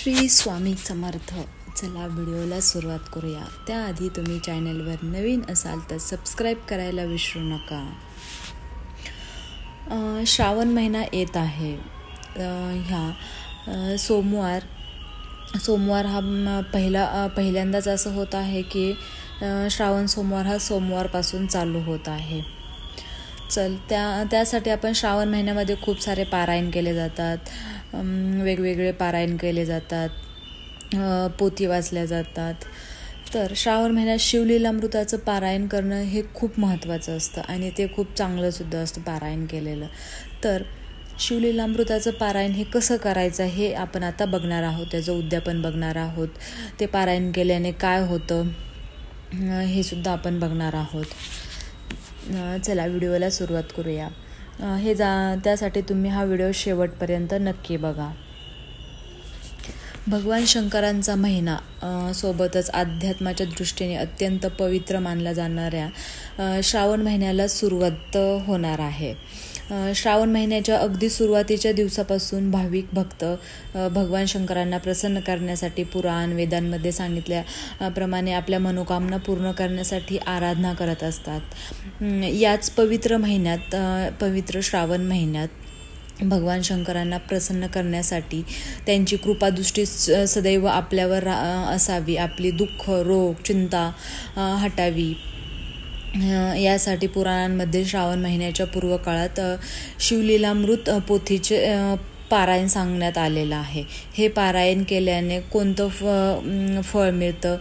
श्री स्वामी समर्थ. चला व्हिडिओला सुरुवात करूया. त्याआधी तुम्ही चॅनलवर नवीन असाल तर सबस्क्राईब करायला विसरू नका. श्रावण महिना येत आहे. ह्या सोमवार हा पहिल्यांदाच असं होत आहे की श्रावण सोमवार हा सोमवारपासून चालू होत आहे. त्यासाठी आपण श्रावण महिन्यामध्ये खूप सारे पारायण केले जातात, वेगवेगळे पारायण केले जातात, पोथी वाचल्या जातात. तर श्रावण महिन्यात शिवलीलामृताचं पारायण करणं हे खूप महत्त्वाचं असतं आणि ते खूप चांगलंसुद्धा असतं पारायण केलेलं. तर शिवलीलामृताचं पारायण हे कसं करायचं हे आपण आता बघणार आहोत, त्याचं उद्यापन बघणार आहोत. ते पारायण केल्याने काय होतं हे सुद्धा आपण बघणार आहोत. चला व्हिडिओला सुरुवात करूया. त्यासाठी तुम्ही हा व्हिडिओ शेवटपर्यंत नक्की बघा. भगवान शंकरांचा महिना सोबतच अध्यात्माच्या दृष्टीने अत्यंत पवित्र मानला जाणाऱ्या श्रावण महिन्याला सुरुवात होणार आहे. श्रावण महिन्याच्या अगदी सुरुवातीच्या दिवसापासून भाविक भक्त भगवान शंकरांना प्रसन्न करण्यासाठी पुराण वेदांमध्ये सांगितल्याप्रमाणे आपल्या मनोकामना पूर्ण करण्यासाठी आराधना करत असतात. याच पवित्र श्रावण महिन्यात भगवान शंकरांना प्रसन्न करण्यासाठी त्यांची कृपादृष्टी सदैव आपल्यावर असावी, आपली दुःख रोग चिंता हटावी, यासाठी पुराणांमध्ये श्रावण महिन्याच्या पूर्वकाळात शिवलीलामृत पोथीचे पारायण सांगण्यात आलेलं आहे. हे पारायण केल्याने कोणतं फळ मिळतं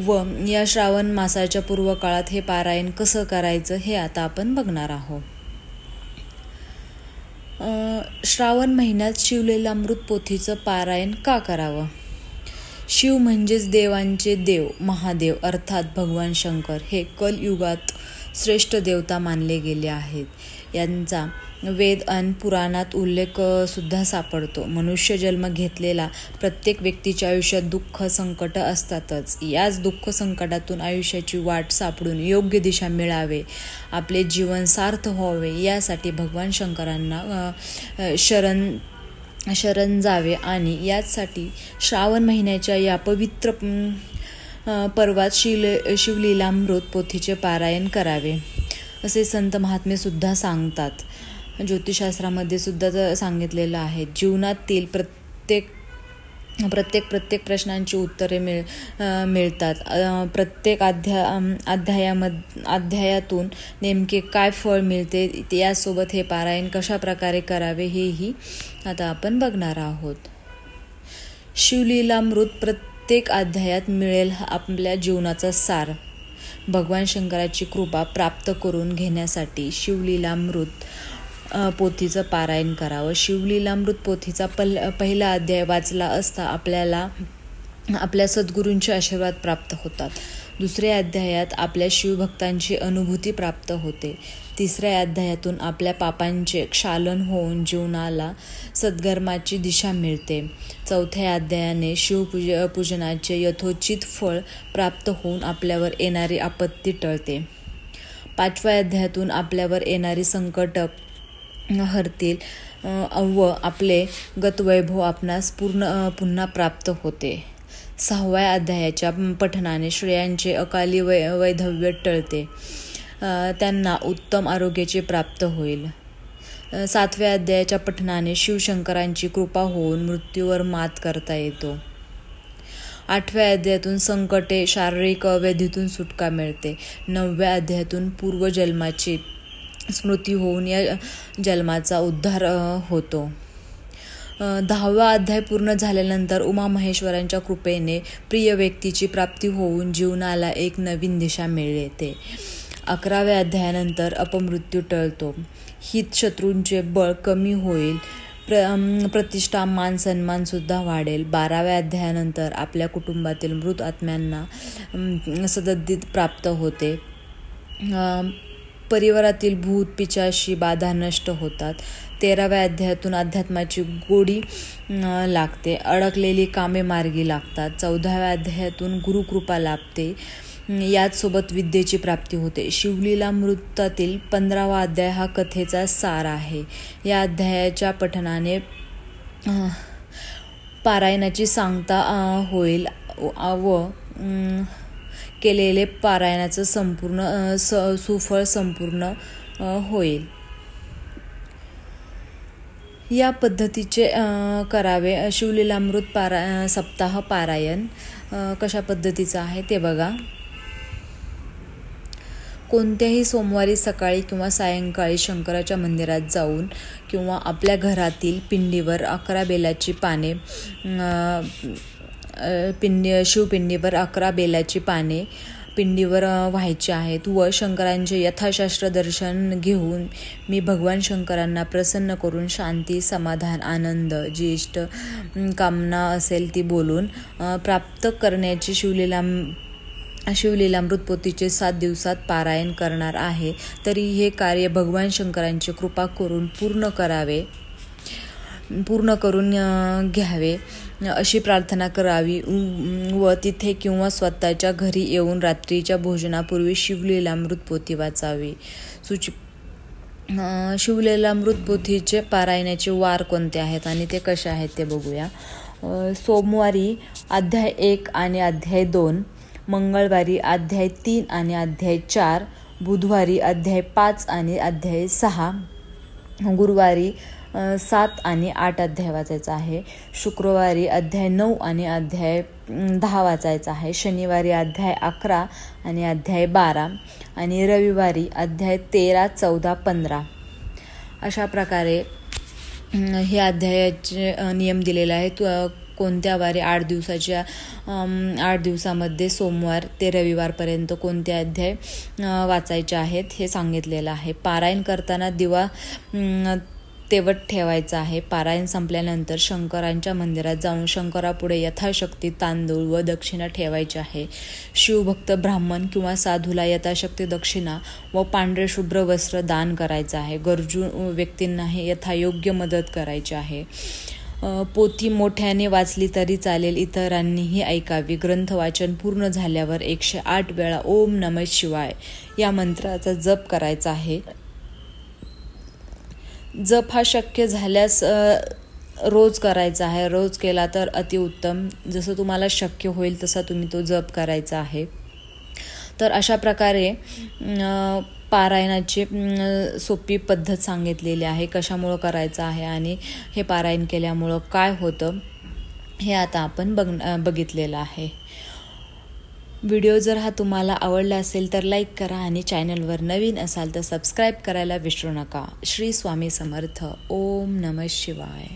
व या श्रावण मासाच्या पूर्वकाळात हे पारायण कसं करायचं हे आता आपण बघणार आहोत. श्रावण महिन्यात शिवलीलामृत पोथीचं पारायण का करावं? शिव म्हणजेच देवांचे देव महादेव अर्थात भगवान शंकर हे कलयुगात श्रेष्ठ देवता मानले गेले आहेत. यांचा वेद आणि पुराणात उल्लेख सुद्धा सापडतो. मनुष्य जन्म घेतलेला प्रत्येक व्यक्तीच्या आयुष्यात दुःख संकट असतातच. याच दुःख संकटातून आयुष्याची वाट सापडून योग्य दिशा मिळावे, आपले जीवन सार्थ व्हावे यासाठी भगवान शंकरांना शरण जावे आणि यासाठी श्रावण महिन्याच्या या पवित्र पर्वात शिवलीलामृत पोथीचे पारायण करावे असे संत महात्मे सुद्धा सांगतात. ज्योतिषशास्त्रामध्ये सुद्धा सांगितलेलं आहे. जीवनातील प्रत्येक प्रश्नांची उत्तरे मिळतात. प्रत्येक अध्यायातून नेमके काय फळ मिळते यासोबत हे पारायण कशा प्रकारे करावे हेही आता आपण बघणार आहोत. शिवलीलामृत प्रत्येक अध्यायात मिळेल आपल्या जीवनाचा सार. भगवान शंकराची कृपा प्राप्त करून घेण्यासाठी शिवलीलामृत पोथीचं पारायण करावं. शिवलीलामृत पोथीचा पहिला अध्याय वाचला असता आपल्याला आपल्या सद्गुरूंचे आशीर्वाद प्राप्त होतात. दुसऱ्या अध्यायात आपल्या शिवभक्तांची अनुभूती प्राप्त होते. तिसऱ्या अध्यायातून आपल्या पापांचे क्षालन होऊन जीवनाला सद्गर्माची दिशा मिळते. चौथ्या अध्यायाने शिवपूजनाचे यथोचित फळ प्राप्त होऊन आपल्यावर येणारी आपत्ती टळते. पाचव्या अध्यायातून आपल्यावर येणारी संकट हरतील व आपले गतवैभव आपणास पुन्हा प्राप्त होते. सहाव्या अध्यायाच्या पठणाने स्त्रियांचे अकाली वैधव्य टळते, त्यांना उत्तम आरोग्याची प्राप्त होईल. सातव्या अध्यायाच्या पठणाने शिवशंकरांची कृपा होऊन मृत्यूवर मात करता येतो. आठव्या अध्यायातून संकटे शारीरिक व्याधीतून सुटका मिळते. नवव्या अध्यायातून पूर्वजन्माची स्मृती होऊन या जन्माचा उद्धार होतो. 10वा अध्याय पूर्ण झाल्यानंतर उमामहेश्वरांच्या कृपेने प्रिय व्यक्तीची प्राप्ती होऊन जीवनाला एक नवीन दिशा मिळते. 11व्या अध्यायानंतर अपमृत्यू टळतो. हितशत्रूंचे बळ कमी होईल, प्रतिष्ठा मान सन्मान सुद्धा वाढेल. 12व्या अध्यायानंतर आपल्या कुटुंबातील मृत आत्म्यांना सद्गती प्राप्त होते. परिवारातील भूत पिशाची बाधा नष्ट होतात. 13व्या अध्यायातून अध्यात्माची गोडी लागते, अडकलेली कामे मार्गी लागतात. 14व्या अध्यायातून गुरुकृपा लाभते, याचसोबत विद्येची प्राप्ती होते. शिवलीलामृतातील 15वा अध्याय हा कथेचा सार आहे. या अध्यायाच्या पठणाने पारायणाची सांगता होईल व केलेले पारायणाचं संपूर्ण सुफळ संपूर्ण होईल। या पद्धतीचे करावे शिवलीलामृत सप्ताह पारायण कशा पद्धतीचं आहे ते बघा। कोणत्याही सोमवारी सकाळी किंवा सायंकाळी शंकराच्या मंदिरात जाऊन किंवा आपल्या घरातील पिंडीवर 11 बेलाची पाने शिवपिंडीवर 11 बेलाची पाने पिंडीवर व्हायचे आहेत व शंकरांचे यथाशास्त्र दर्शन घेऊन मी भगवान शंकरांना प्रसन्न करून शांती, समाधान, आनंद जी इष्ट कामना असेल ती बोलून प्राप्त करण्याची शिवलीलामृत पोथीचे 7 दिवसात पारायण करणार आहे। तरी हे कार्य भगवान शंकरांची कृपा करून पूर्ण करून घ्यावे अशी प्रार्थना करावी व तिथे किंवा स्वतःच्या घरी येऊन रात्रीच्या भोजनापूर्वी शिवलीलामृत पोथी वाचावी। शिवलीलामृत पोथीचे पारायणाचे वार कोणते आहेत आणि ते कसे आहेत ते बघूया। सोमवारी अध्याय 1 आणि अध्याय 2, मंगळवारी अध्याय 3 आणि अध्याय 4, बुधवारी अध्याय 5 आणि अध्याय 6, गुरुवारी 7 आणि 8 अध्याय वाचायचा आहे, शुक्रवारी अध्याय 9 आणि अध्याय 10 वाचायचा आहे, शनिवारी अध्याय 11 आणि अध्याय 12 आणि रविवारी अध्याय 13, 14, 15 अशा प्रकारे हे अध्यायाचे नियम दिलेले आहेत। कोणत्या वारी 8 दिवसामध्ये सोमवार ते रविवारपर्यंत कोणते अध्याय वाचायचे आहेत हे सांगितलेलं आहे। पारायण करताना दिवा तेवत ठेवायचा आहे। पारायण संपल्यानंतर शंकरांच्या मंदिरात जाऊन शंकरापुढे यथाशक्ती तांदूळ व दक्षिणा ठेवायची आहे। शिवभक्त ब्राह्मण किंवा साधूला यथाशक्ती दक्षिणा व पांढरे शुभ्र वस्त्र दान करायचं आहे। गरजू व्यक्तींनाही यथायोग्य मदत करायची आहे। पोथी मोठ्याने वाचली तरी चालेल, इतरांनीही ऐकावी। ग्रंथ वाचन पूर्ण झाल्यावर 108 वेळा ओम नमः शिवाय या मंत्राचा जप करायचा आहे। जप हा शक्य झाल्यास रोज करायचा आहे। रोज केला तर अतिउत्तम, जसं तुम्हाला शक्य होईल तसा तुम्ही तो जप करायचा आहे। तर अशा प्रकारे पारायणाची सोपी पद्धत सांगितलेली आहे, कशामुळं करायचं आहे आणि हे पारायण केल्यामुळं काय होतं हे आता आपण बघितलेलं आहे। व्हिडिओ जर हा तुम्हाला आवडला असेल तर लाईक करा आणि चॅनलवर नवीन असाल तर सबस्क्राईब करायला विसरू नका। श्री स्वामी समर्थ। ओम नमः शिवाय।